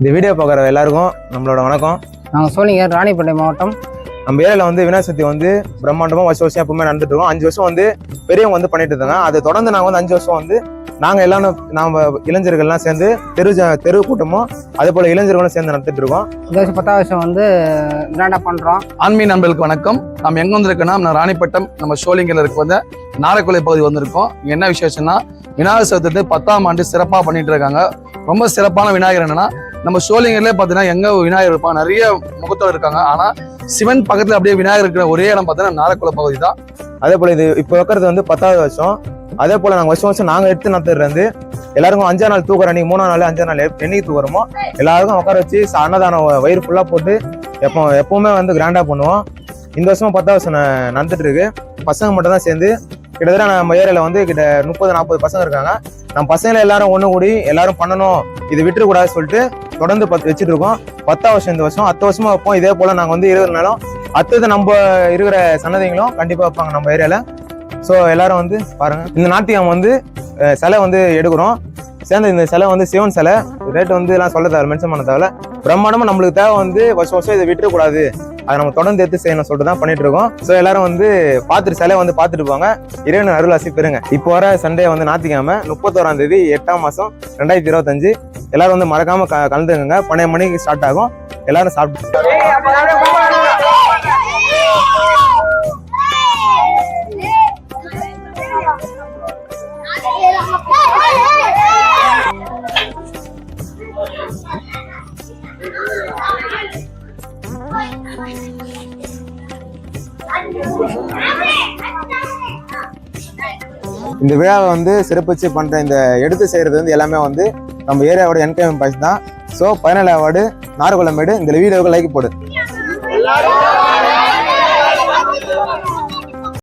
இந்த வீடியோ பார்க்குற எல்லாருக்கும் நம்மளோட வணக்கம். நாங்கள் சோழிங்கர் ராணிப்பேட்டை மாவட்டம். நம்ம ஏரியாவில் வந்து விநாயகர் சதுர்த்தி வந்து பிரம்மாண்டமாக வருஷம் எப்பவுமே நடந்துட்டு இருக்கோம். 5 வருஷம் வந்து பெரியவங்க வந்து பண்ணிட்டு இருந்தாங்க. அதை தொடர்ந்து நாங்கள் வந்து 5 வருஷம் வந்து நாங்கள் எல்லாரும் நம்ம இளைஞர்கள்லாம் சேர்ந்து தெரு கூட்டமும் அதே போல் இளைஞர்களும் சேர்ந்து நடத்திட்டு இருக்கோம். இந்த வருஷம் 10வது வருஷம் வந்து கிராண்டாக பண்ணுறோம். ஆன்மீக நண்பர்களுக்கு வணக்கம். நம்ம எங்கே வந்திருக்கோன்னா நம்ம ராணிப்பட்டம் நம்ம சோழிங்கரில் இருக்க வந்து நாரக்குலை பகுதி வந்திருக்கோம். என்ன விசேஷம்னா விநாயகர் சதுர்த்தி 10ஆம் ஆண்டு சிறப்பாக பண்ணிட்டு இருக்காங்க. ரொம்ப சிறப்பான விநாயகர் என்னன்னா நம்ம சோழிங்கர்லேயே பார்த்தீங்கன்னா எங்க விநாயகர் இருப்பாங்க, நிறைய முகத்தோடு இருக்காங்க. ஆனால் சிவன் பக்கத்தில் அப்படியே விநாயகர் இருக்கிற ஒரே இடம் பார்த்தீங்கன்னா நாரக்குலை பகுதி தான். அதே போல் இது இப்போ வைக்கிறது வந்து 10வது வருஷம். அதே போல் நாங்கள் வருஷம் நாங்கள் எடுத்து நடத்துறது வந்து எல்லாருக்கும் 5ஆம் நாள் தூக்குற அன்னைக்கு 3ஆம் நாள் 5ஆம் நாள் என்னைக்கு தூக்குறோமோ எல்லாருக்கும் உட்கார வச்சு அன்னதானம் வயிறு ஃபுல்லாக போட்டு எப்பவுமே வந்து கிராண்டாக பண்ணுவோம். இந்த வருஷமும் 10வது வருஷம் நடந்துட்டு இருக்கு. பசங்க மட்டும் தான் சேர்ந்து கிட்டத்தட்ட நம்ம ஏரியாவில் வந்து 30-40 பசங்க இருக்காங்க. நம்ம பசங்களை எல்லாரும் ஒன்று கூடி எல்லாரும் பண்ணணும், இது விட்டுறக்கூடாதுன்னு சொல்லிட்டு தொடர்ந்து வச்சுட்டு இருக்கோம். 10வது வருஷம் இந்த வருஷம் 10 வருஷமா வைப்போம். இதே போல நாங்கள் வந்து 20 நாளும் அடுத்தது நம்ம இருக்கிற சன்னதிகளும் கண்டிப்பாக வைப்பாங்க நம்ம ஏரியாவில். ஸோ எல்லாரும் வந்து பாருங்க. இந்த நாட்டியம் வந்து சிலை வந்து எடுக்கிறோம். சேர்ந்து இந்த சிலை வந்து சிவன் சிலை. ரேட்டு வந்து எல்லாம் சொல்ல தேவை, மென்ஷன் பண்ண தேவை. பிரம்மாண்டமாக நம்மளுக்கு தேவை வந்து வருஷம் இதை விட்டுறக்கூடாது, அதை நம்ம தொடர்ந்து எடுத்து செய்யணும் சொல்லிட்டு தான் பண்ணிட்டு இருக்கோம். ஸோ எல்லாரும் வந்து பார்த்துட்டு சிலை வந்து பார்த்துட்டு போங்க. இறைவன் அருளாசி பெறுங்க. இப்போ வர சண்டே வந்து ஞாயிற்றுக்கிழமை 31ஆம் தேதி 8ஆம் மாதம் 2025 எல்லாரும் வந்து மறக்காம கலந்துக்கங்க. 12 மணிக்கு ஸ்டார்ட் ஆகும். எல்லாரும் சாப்பிட்டு இந்த விழாவை வந்து சிறப்பிச்சு பண்ற இந்த எடுத்து செய்யறது வந்து எல்லாமே வந்து நம்ம ஏரியாவோட என்கேஎம் பாய்ஸ் தான். ஸோ 17வது நாரக்குளமேடு இந்த வீடியோவுக்கு லைக் போடு.